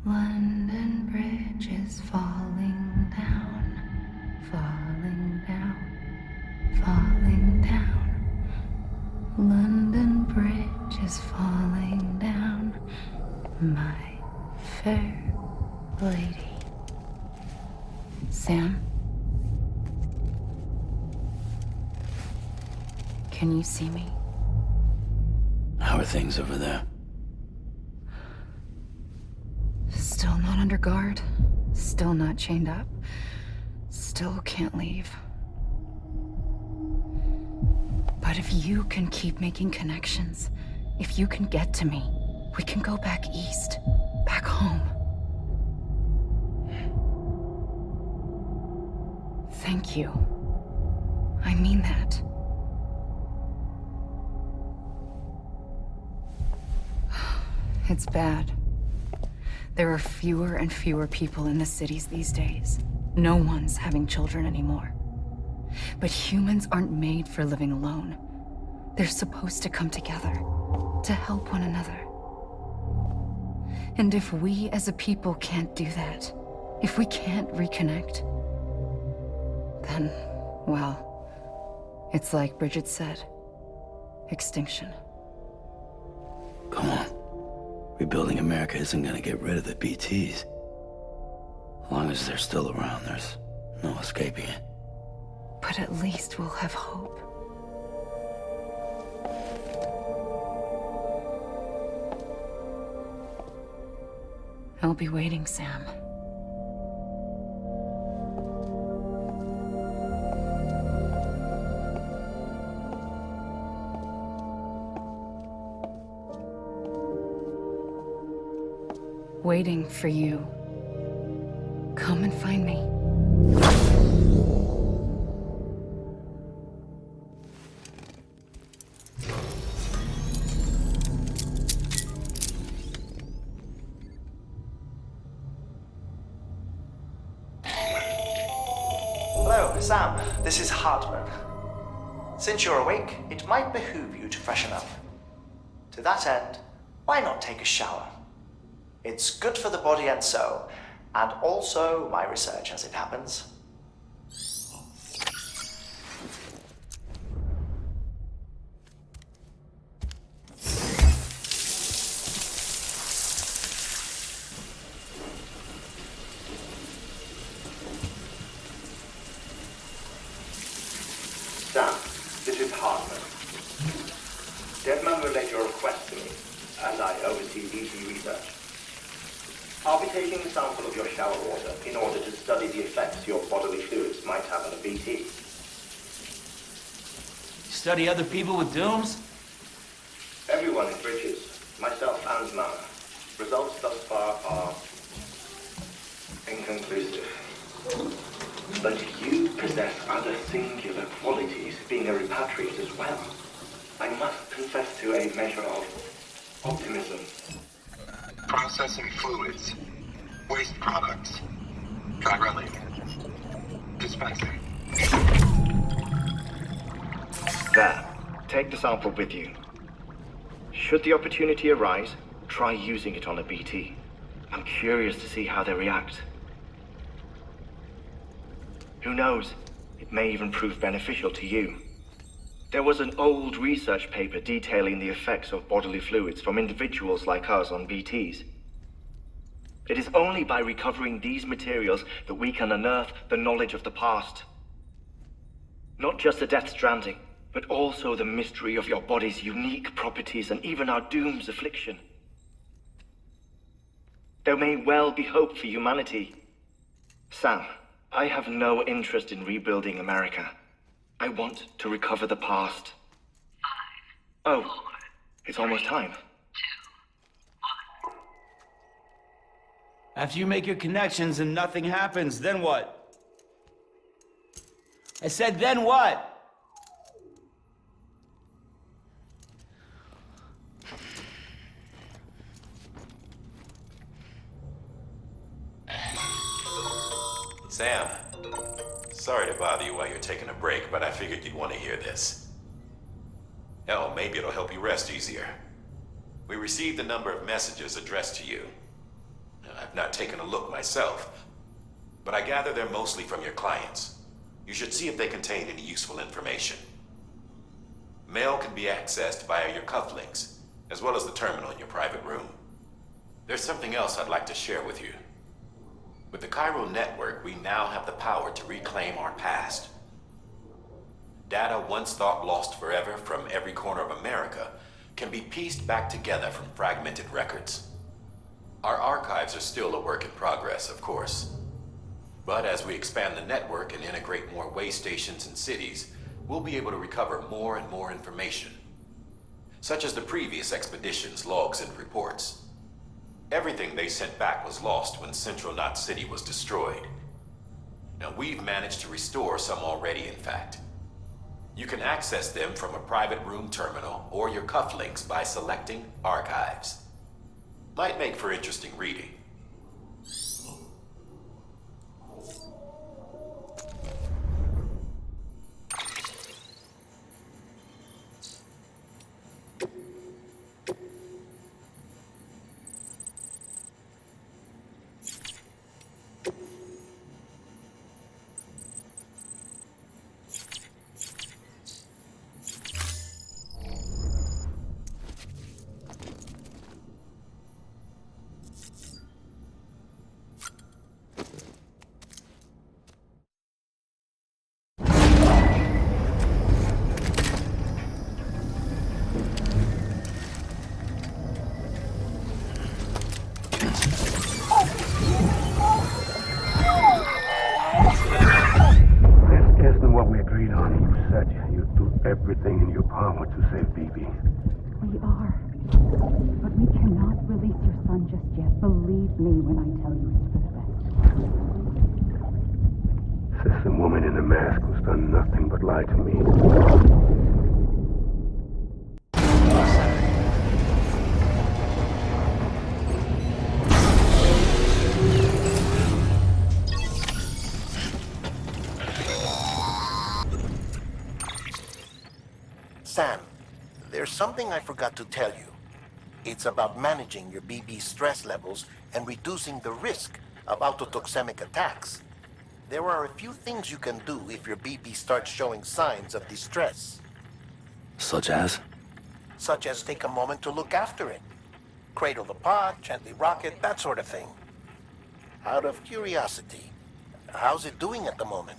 London Bridge is falling down, falling down, falling down. London Bridge is falling down, my fair lady. Sam? Can you see me? How are things over there? Still not under guard. Still not chained up. Still can't leave. But if you can keep making connections, if you can get to me, we can go back east, back home. Thank you. I mean that. It's bad. There are fewer and fewer people in the cities these days. No one's having children anymore. But humans aren't made for living alone. They're supposed to come together, to help one another. And if we as a people can't do that, if we can't reconnect, then, well, it's like Bridget said, extinction. Come on. Rebuilding America isn't gonna get rid of the BTs. As long as they're still around, there's no escaping it. But at least we'll have hope. I'll be waiting, Sam. Waiting for you. Come and find me. Hello, Sam. This is Hartman. Since you're awake, it might behoove you to freshen up. To that end, why not take a shower? It's good for the body and soul, and also my research as it happens. Sam, this is Hardman. Deadman relayed your request to me, and I oversee BT research. I'll be taking a sample of your shower water in order to study the effects your bodily fluids might have on a BT. Study other people with dooms? Everyone in Bridges, myself and Mama. Results thus far are inconclusive. But you possess other singular qualities, being a repatriate as well. I must confess to a measure of optimism. Processing fluids. Waste products. Try running. Dispensing. There. Take the sample with you. Should the opportunity arise, try using it on a BT. I'm curious to see how they react. Who knows? It may even prove beneficial to you. There was an old research paper detailing the effects of bodily fluids from individuals like us on BTs. It is only by recovering these materials that we can unearth the knowledge of the past. Not just the Death Stranding, but also the mystery of your body's unique properties and even our doom's affliction. There may well be hope for humanity. Sam, I have no interest in rebuilding America. I want to recover the past. 5, 4, oh, it's almost time. 2, 1. After you make your connections and nothing happens, then what? I said, then what? Sam, sorry to bother you while you're taking a break, but I figured you'd want to hear this. Hell, maybe it'll help you rest easier. We received a number of messages addressed to you. I've not taken a look myself, but I gather they're mostly from your clients. You should see if they contain any useful information. Mail can be accessed via your cufflinks, as well as the terminal in your private room. There's something else I'd like to share with you. With the Cairo network, we now have the power to reclaim our past. Data once thought lost forever from every corner of America can be pieced back together from fragmented records. Our archives are still a work in progress, of course. But as we expand the network and integrate more way stations and cities, we'll be able to recover more and more information, such as the previous expedition's logs and reports. Everything they sent back was lost when Central Knot City was destroyed. Now we've managed to restore some already, in fact. You can access them from a private room terminal or your cufflinks by selecting Archives. Might make for interesting reading. Everything in your power to save BB. We are. But we cannot release your son just yet. Believe me when I tell you it's for the best. Says the woman in the mask who's done nothing but lie to me. Sam, there's something I forgot to tell you. It's about managing your BB stress levels and reducing the risk of autotoxemic attacks. There are a few things you can do if your BB starts showing signs of distress. Such as? Such as take a moment to look after it. Cradle the pod, gently rock it, that sort of thing. Out of curiosity, how's it doing at the moment?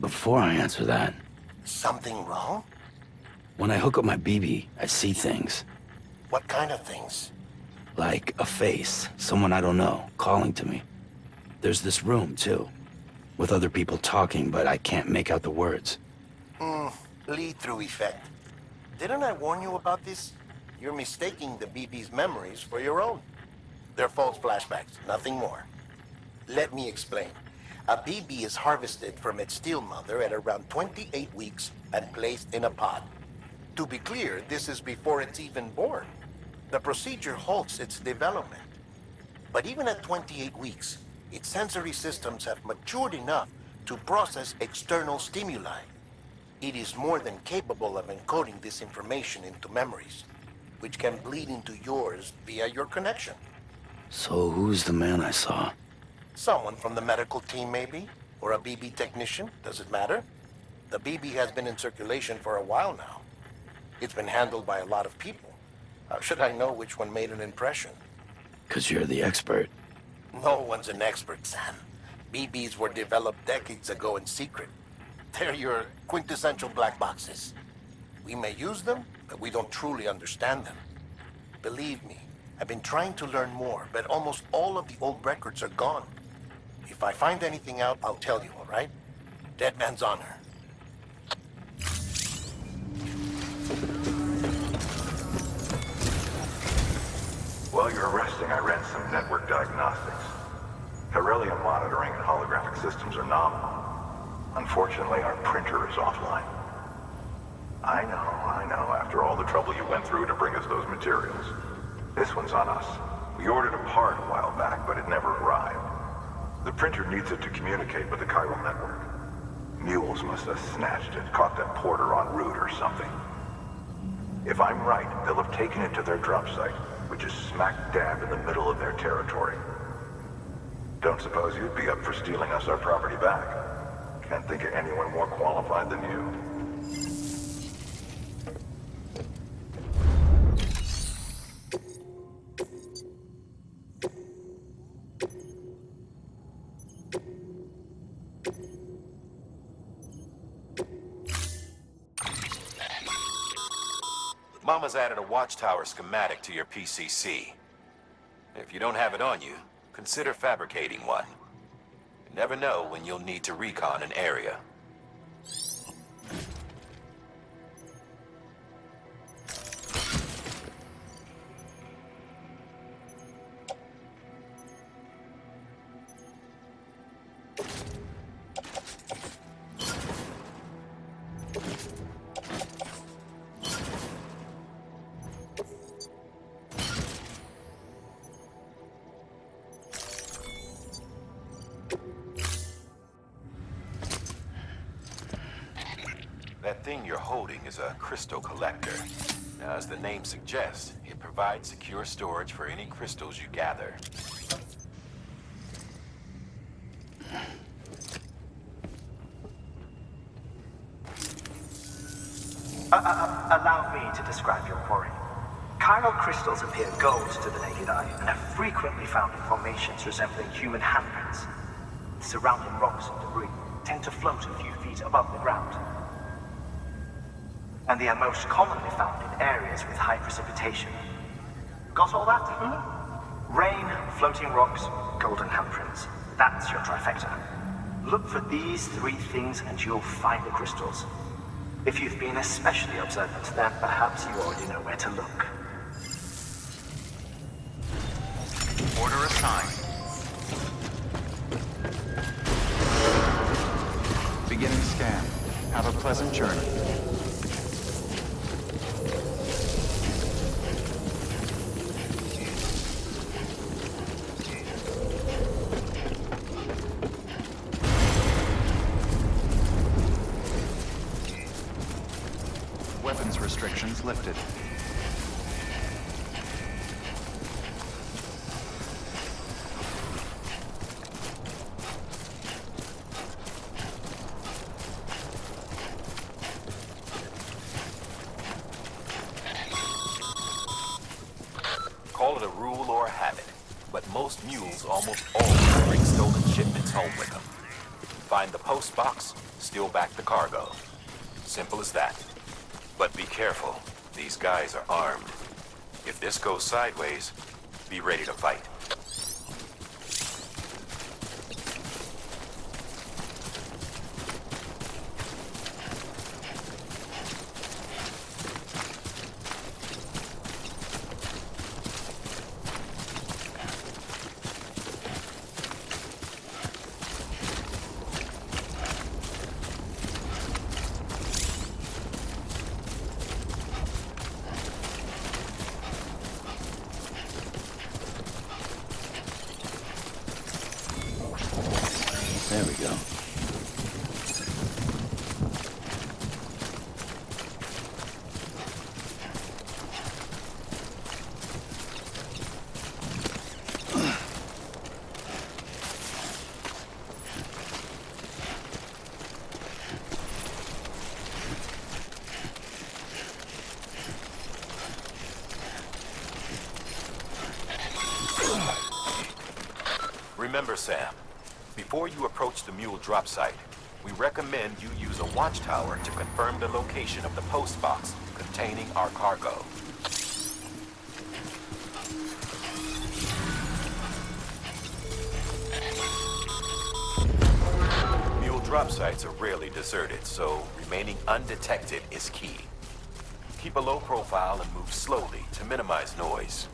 Before I answer that, Something wrong? when I hook up my BB, I see things. What kind of things? Like a face, someone I don't know, calling to me. There's this room, too, with other people talking, but I can't make out the words. Lead-through effect. Didn't I warn you about this? You're mistaking the BB's memories for your own. They're false flashbacks, nothing more. Let me explain. A BB is harvested from its steel mother at around 28 weeks and placed in a pod. To be clear, this is before it's even born. The procedure halts its development. But even at 28 weeks, its sensory systems have matured enough to process external stimuli. It is more than capable of encoding this information into memories, which can bleed into yours via your connection. So who's the man I saw? Someone from the medical team, maybe? Or a BB technician, does it matter? The BB has been in circulation for a while now. It's been handled by a lot of people. How should I know which one made an impression? 'Cause you're the expert. No one's an expert, Sam. BBs were developed decades ago in secret. They're your quintessential black boxes. We may use them, but we don't truly understand them. Believe me, I've been trying to learn more, but almost all of the old records are gone. If I find anything out, I'll tell you, all right? Dead man's honor. While you're resting, I ran some network diagnostics. Beryllium monitoring and holographic systems are nominal. Unfortunately, our printer is offline. I know, after all the trouble you went through to bring us those materials. This one's on us. We ordered a part a while back, but it never arrived. The printer needs it to communicate with the chiral network. Mules must have snatched it, caught that porter en route or something. If I'm right, they'll have taken it to their drop site. which is smack dab in the middle of their territory. Don't suppose you'd be up for stealing us our property back? Can't think of anyone more qualified than you. Mama's added a watchtower schematic to your PCC. If you don't have it on you, consider fabricating one. You never know when you'll need to recon an area. That thing you're holding is a crystal collector. Now, as the name suggests, it provides secure storage for any crystals you gather. Allow me to describe your quarry. Chiral crystals appear gold to the naked eye and are frequently found in formations resembling human handprints. Surrounding rocks and debris tend to float a few feet above the ground. And they are most commonly found in areas with high precipitation. Got all that? Rain, floating rocks, golden handprints. That's your trifecta. Look for these three things and you'll find the crystals. If you've been especially observant, then perhaps you already know where to look. Order assigned. Beginning scan. Have a pleasant journey. Weapons restrictions lifted. Call it a rule or a habit, but most mules almost always bring stolen shipments home with them. Find the post box, steal back the cargo. Simple as that. But be careful. These guys are armed. If this goes sideways, be ready to fight. There we go. Remember, Sam, before you approach the mule drop site, we recommend you use a watchtower to confirm the location of the post box containing our cargo. Mule drop sites are rarely deserted, so remaining undetected is key. Keep a low profile and move slowly to minimize noise.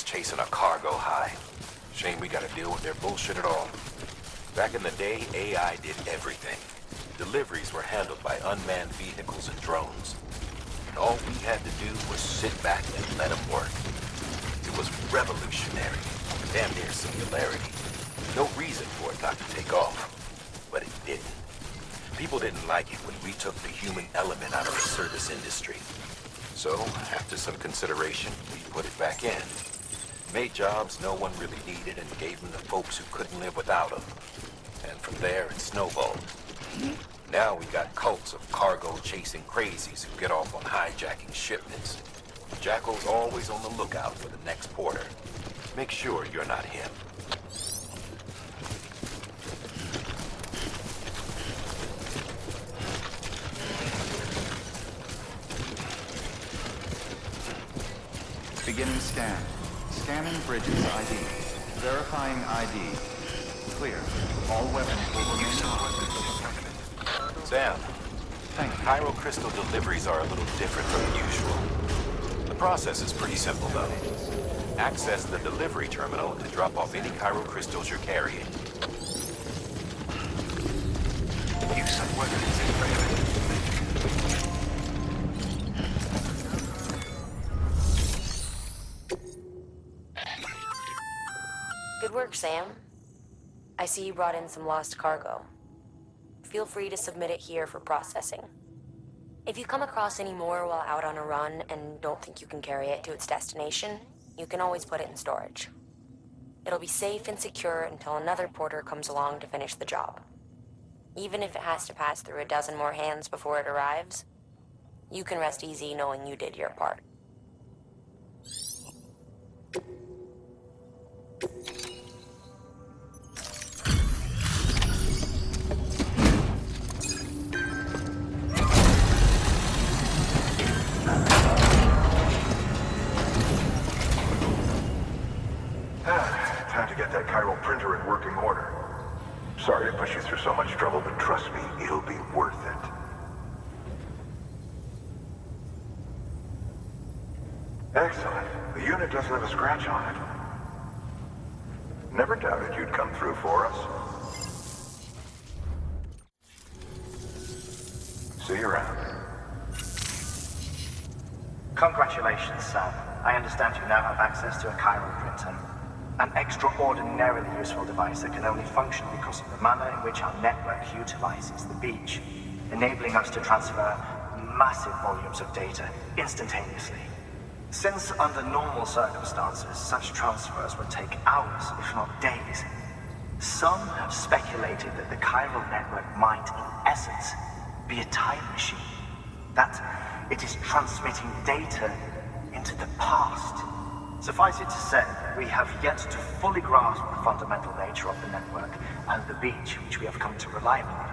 Chasing a cargo high. Shame we gotta deal with their bullshit at all. Back in the day, AI did everything. Deliveries were handled by unmanned vehicles and drones. And all we had to do was sit back and let them work. It was revolutionary, damn near singularity. No reason for it not to take off, but it didn't. People didn't like it when we took the human element out of the service industry. So, after some consideration, we put it back in. Made jobs no one really needed and gave them to folks who couldn't live without them. And from there, it snowballed. Now we got cults of cargo-chasing crazies who get off on hijacking shipments. Jackal's always on the lookout for the next porter. Make sure you're not him. Beginning scan. Scanning bridges ID. Verifying ID. Clear. All weapons will remain on. Sam. Thank you. Pyro crystal deliveries are a little different from usual. The process is pretty simple, though. Access the delivery terminal to drop off any Pyro crystals you're carrying. Use of weapons in private. Good work, Sam. I see you brought in some lost cargo. Feel free to submit it here for processing. If you come across any more while out on a run and don't think you can carry it to its destination, you can always put it in storage. It'll be safe and secure until another porter comes along to finish the job. Even if it has to pass through a dozen more hands before it arrives, you can rest easy knowing you did your part. Time to get that chiral printer in working order. Sorry to push you through so much trouble, but trust me, it'll be worth it. Excellent. The unit doesn't have a scratch on it. Never doubted you'd come through for us. See you around. Congratulations, Sam. I understand you now have access to a chiral printer. An extraordinarily useful device that can only function because of the manner in which our network utilizes the beach, enabling us to transfer massive volumes of data instantaneously. Since under normal circumstances, such transfers would take hours, if not days, some have speculated that the chiral network might, in essence, be a time machine. That it is transmitting data into the past. Suffice it to say, we have yet to fully grasp the fundamental nature of the network and the beach which we have come to rely upon.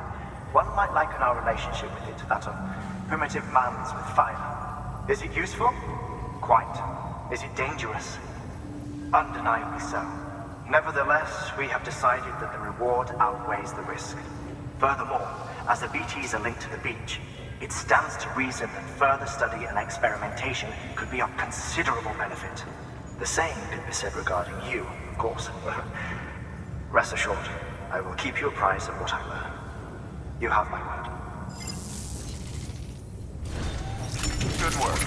One might liken our relationship with it to that of primitive man's with fire. Is it useful? Quite. Is it dangerous? Undeniably so. Nevertheless, we have decided that the reward outweighs the risk. Furthermore, as the BTs are linked to the beach, it stands to reason that further study and experimentation could be of considerable benefit. The same could be said regarding you, of course. Rest assured, I will keep you apprised of what I learn. You have my word. Good work.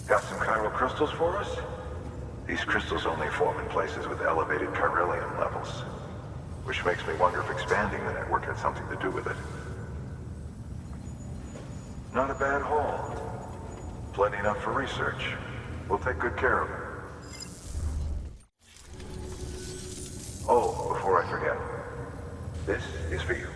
Got some chiral crystals for us? These crystals only form in places with elevated chiralium levels, which makes me wonder if expanding the network had something to do with it. Not a bad haul. Plenty enough for research. We'll take good care of it. Oh, before I forget, this is for you.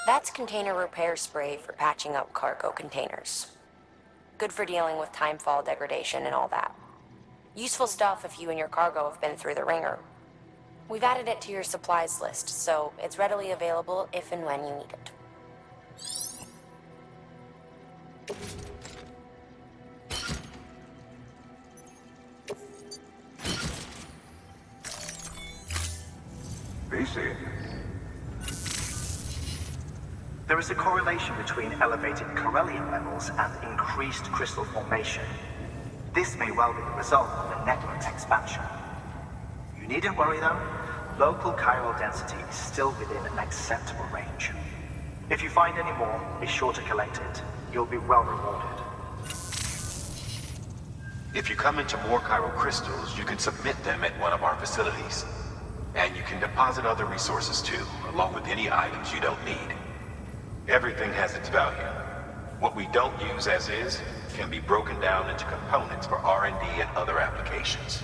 That's container repair spray for patching up cargo containers. Good for dealing with timefall degradation and all that. Useful stuff if you and your cargo have been through the ringer. We've added it to your supplies list, so it's readily available if and when you need it. BC. There is a correlation between elevated chiralium levels and increased crystal formation. This may well be the result of the network's expansion. You needn't worry though. Local chiral density is still within an acceptable range. If you find any more, be sure to collect it. You'll be well rewarded. If you come into more chiral crystals, you can submit them at one of our facilities. And you can deposit other resources too, along with any items you don't need. Everything has its value. What we don't use as is can be broken down into components for R&D and other applications.